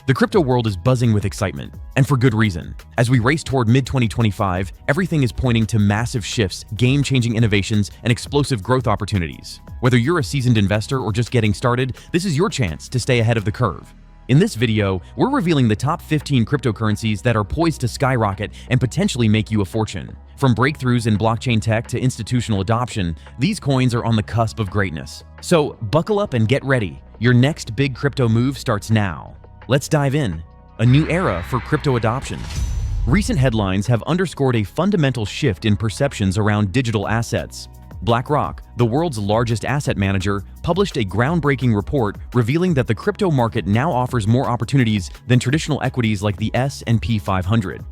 The crypto world is buzzing with excitement, and for good reason. As we race toward mid-2025, everything is pointing to massive shifts, game-changing innovations, and explosive growth opportunities. Whether you're a seasoned investor or just getting started, this is your chance to stay ahead of the curve. In this video, we're revealing the top 15 cryptocurrencies that are poised to skyrocket and potentially make you a fortune. From breakthroughs in blockchain tech to institutional adoption, these coins are on the cusp of greatness. So buckle up and get ready. Your next big crypto move starts now. Let's dive in. A new era for crypto adoption. Recent headlines have underscored a fundamental shift in perceptions around digital assets. BlackRock, the world's largest asset manager, published a groundbreaking report revealing that the crypto market now offers more opportunities than traditional equities like the S&P 500.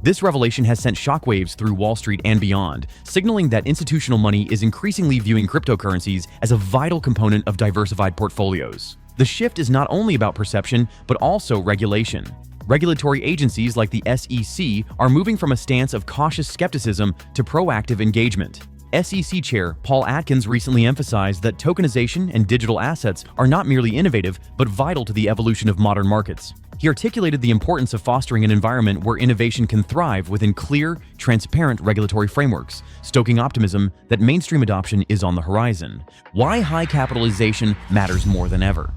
This revelation has sent shockwaves through Wall Street and beyond, signaling that institutional money is increasingly viewing cryptocurrencies as a vital component of diversified portfolios. The shift is not only about perception, but also regulation. Regulatory agencies like the SEC are moving from a stance of cautious skepticism to proactive engagement. SEC Chair Paul Atkins recently emphasized that tokenization and digital assets are not merely innovative, but vital to the evolution of modern markets. He articulated the importance of fostering an environment where innovation can thrive within clear, transparent regulatory frameworks, stoking optimism that mainstream adoption is on the horizon. Why high capitalization matters more than ever.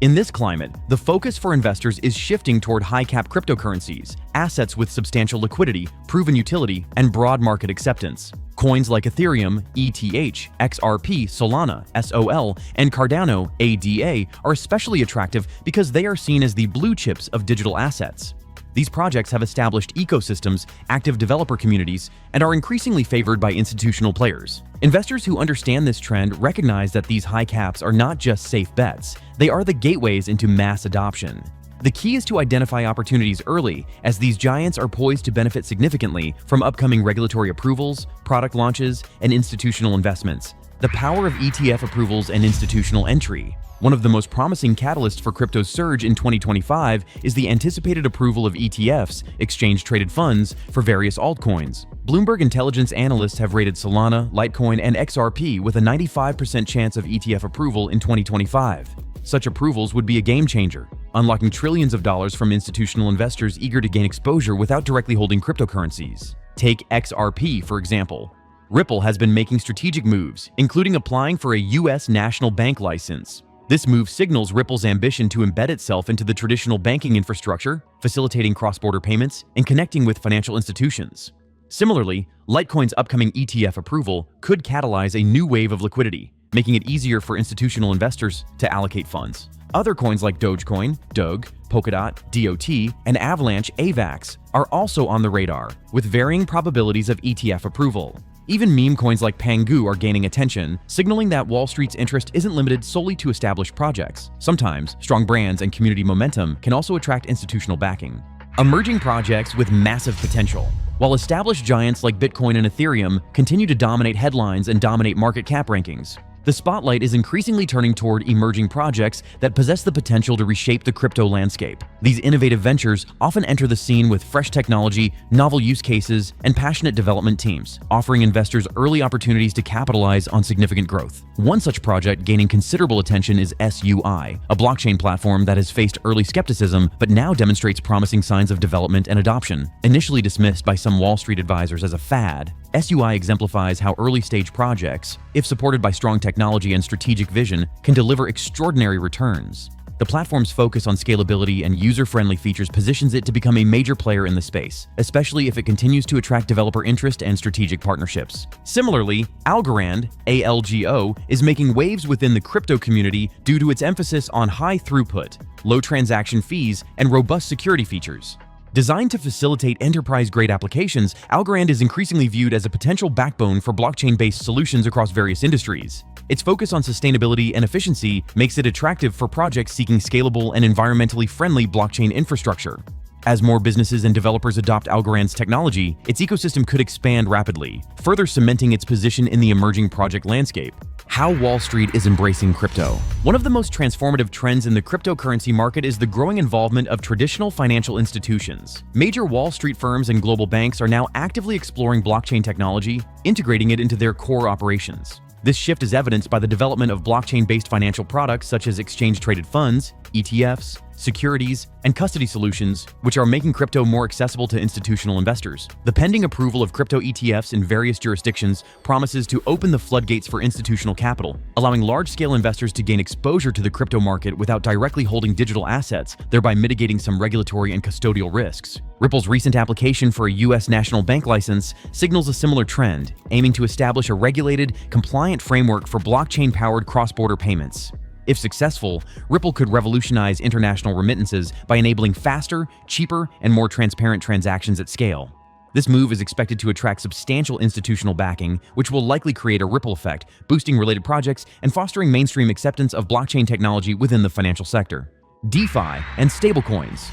In this climate, the focus for investors is shifting toward high-cap cryptocurrencies, assets with substantial liquidity, proven utility, and broad market acceptance. Coins like Ethereum, ETH, XRP, Solana, SOL, and Cardano, ADA, are especially attractive because they are seen as the blue chips of digital assets. These projects have established ecosystems, active developer communities, and are increasingly favored by institutional players. Investors who understand this trend recognize that these high caps are not just safe bets, they are the gateways into mass adoption. The key is to identify opportunities early, as these giants are poised to benefit significantly from upcoming regulatory approvals, product launches, and institutional investments. The power of ETF approvals and institutional entry. One of the most promising catalysts for crypto's surge in 2025 is the anticipated approval of ETFs, exchange-traded funds, for various altcoins. Bloomberg intelligence analysts have rated Solana, Litecoin, and XRP with a 95% chance of ETF approval in 2025. Such approvals would be a game-changer, unlocking trillions of dollars from institutional investors eager to gain exposure without directly holding cryptocurrencies. Take XRP, for example. Ripple has been making strategic moves, including applying for a U.S. national bank license. This move signals Ripple's ambition to embed itself into the traditional banking infrastructure, facilitating cross-border payments and connecting with financial institutions. Similarly, Litecoin's upcoming ETF approval could catalyze a new wave of liquidity, making it easier for institutional investors to allocate funds. Other coins like Dogecoin, DOG, Polkadot, DOT, and Avalanche AVAX are also on the radar, with varying probabilities of ETF approval. Even meme coins like Pangu are gaining attention, signaling that Wall Street's interest isn't limited solely to established projects. Sometimes, strong brands and community momentum can also attract institutional backing. Emerging projects with massive potential. While established giants like Bitcoin and Ethereum continue to dominate headlines and dominate market cap rankings, the spotlight is increasingly turning toward emerging projects that possess the potential to reshape the crypto landscape. These innovative ventures often enter the scene with fresh technology, novel use cases, and passionate development teams, offering investors early opportunities to capitalize on significant growth. One such project gaining considerable attention is SUI, a blockchain platform that has faced early skepticism but now demonstrates promising signs of development and adoption. Initially dismissed by some Wall Street advisors as a fad, SUI exemplifies how early-stage projects, if supported by strong technology and strategic vision, can deliver extraordinary returns. The platform's focus on scalability and user-friendly features positions it to become a major player in the space, especially if it continues to attract developer interest and strategic partnerships. Similarly, Algorand, ALGO, is making waves within the crypto community due to its emphasis on high throughput, low transaction fees, and robust security features. Designed to facilitate enterprise-grade applications, Algorand is increasingly viewed as a potential backbone for blockchain-based solutions across various industries. Its focus on sustainability and efficiency makes it attractive for projects seeking scalable and environmentally friendly blockchain infrastructure. As more businesses and developers adopt Algorand's technology, its ecosystem could expand rapidly, further cementing its position in the emerging project landscape. How Wall Street is embracing crypto. One of the most transformative trends in the cryptocurrency market is the growing involvement of traditional financial institutions. Major Wall Street firms and global banks are now actively exploring blockchain technology, integrating it into their core operations. This shift is evidenced by the development of blockchain-based financial products such as exchange-traded funds, ETFs, securities, and custody solutions, which are making crypto more accessible to institutional investors. The pending approval of crypto ETFs in various jurisdictions promises to open the floodgates for institutional capital, allowing large-scale investors to gain exposure to the crypto market without directly holding digital assets, thereby mitigating some regulatory and custodial risks. Ripple's recent application for a U.S. national bank license signals a similar trend, aiming to establish a regulated, compliant framework for blockchain-powered cross-border payments. If successful, Ripple could revolutionize international remittances by enabling faster, cheaper, and more transparent transactions at scale. This move is expected to attract substantial institutional backing, which will likely create a ripple effect, boosting related projects and fostering mainstream acceptance of blockchain technology within the financial sector. DeFi and stablecoins.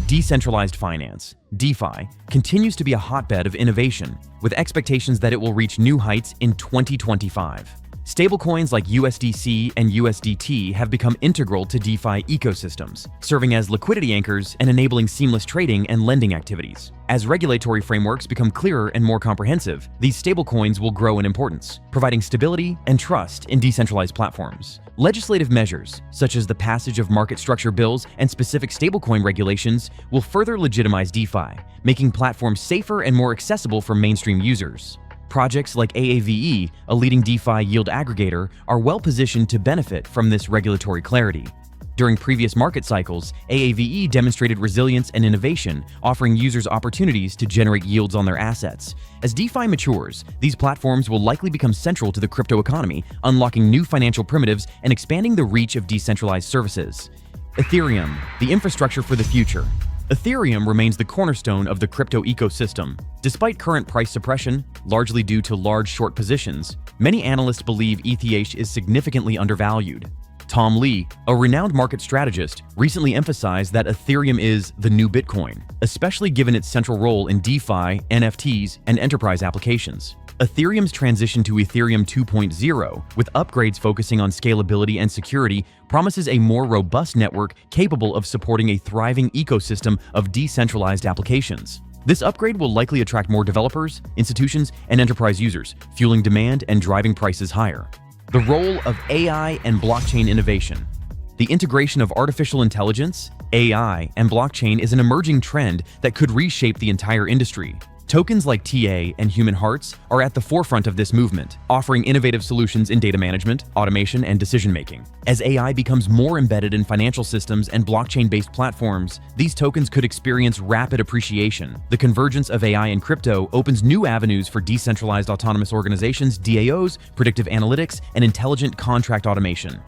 Decentralized finance, DeFi, continues to be a hotbed of innovation, with expectations that it will reach new heights in 2025. Stablecoins like USDC and USDT have become integral to DeFi ecosystems, serving as liquidity anchors and enabling seamless trading and lending activities. As regulatory frameworks become clearer and more comprehensive, these stablecoins will grow in importance, providing stability and trust in decentralized platforms. Legislative measures, such as the passage of market structure bills and specific stablecoin regulations, will further legitimize DeFi, making platforms safer and more accessible for mainstream users. Projects like AAVE, a leading DeFi yield aggregator, are well positioned to benefit from this regulatory clarity. During previous market cycles, AAVE demonstrated resilience and innovation, offering users opportunities to generate yields on their assets. As DeFi matures, these platforms will likely become central to the crypto economy, unlocking new financial primitives and expanding the reach of decentralized services. Ethereum, the infrastructure for the future. Ethereum remains the cornerstone of the crypto ecosystem. Despite current price suppression, largely due to large short positions, many analysts believe ETH is significantly undervalued. Tom Lee, a renowned market strategist, recently emphasized that Ethereum is the new Bitcoin, especially given its central role in DeFi, NFTs, and enterprise applications. Ethereum's transition to Ethereum 2.0, with upgrades focusing on scalability and security, promises a more robust network capable of supporting a thriving ecosystem of decentralized applications. This upgrade will likely attract more developers, institutions, and enterprise users, fueling demand and driving prices higher. The role of AI and blockchain innovation. The integration of artificial intelligence, AI, and blockchain is an emerging trend that could reshape the entire industry. Tokens like TA and Human Hearts are at the forefront of this movement, offering innovative solutions in data management, automation, and decision-making. As AI becomes more embedded in financial systems and blockchain-based platforms, these tokens could experience rapid appreciation. The convergence of AI and crypto opens new avenues for decentralized autonomous organizations, DAOs, predictive analytics, and intelligent contract automation.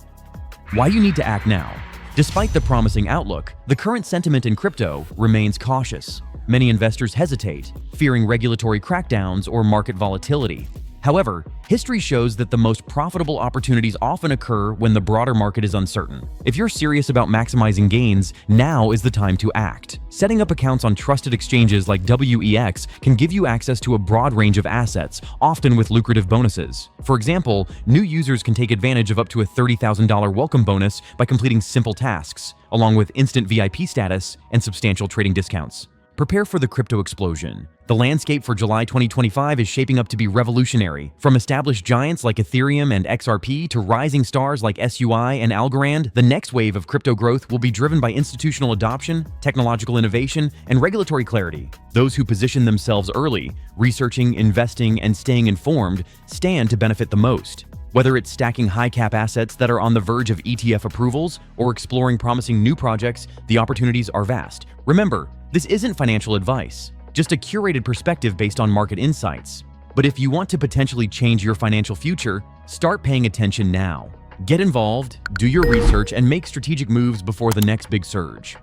Why you need to act now? Despite the promising outlook, the current sentiment in crypto remains cautious. Many investors hesitate, fearing regulatory crackdowns or market volatility. However, history shows that the most profitable opportunities often occur when the broader market is uncertain. If you're serious about maximizing gains, now is the time to act. Setting up accounts on trusted exchanges like WEX can give you access to a broad range of assets, often with lucrative bonuses. For example, new users can take advantage of up to a $30,000 welcome bonus by completing simple tasks, along with instant VIP status and substantial trading discounts. Prepare for the crypto explosion. The landscape for July 2025 is shaping up to be revolutionary. From established giants like Ethereum and XRP to rising stars like SUI and Algorand, the next wave of crypto growth will be driven by institutional adoption, technological innovation, and regulatory clarity. Those who position themselves early, researching, investing, and staying informed, stand to benefit the most. Whether it's stacking high-cap assets that are on the verge of ETF approvals or exploring promising new projects, the opportunities are vast. Remember, this isn't financial advice, just a curated perspective based on market insights. But if you want to potentially change your financial future, start paying attention now. Get involved, do your research, and make strategic moves before the next big surge.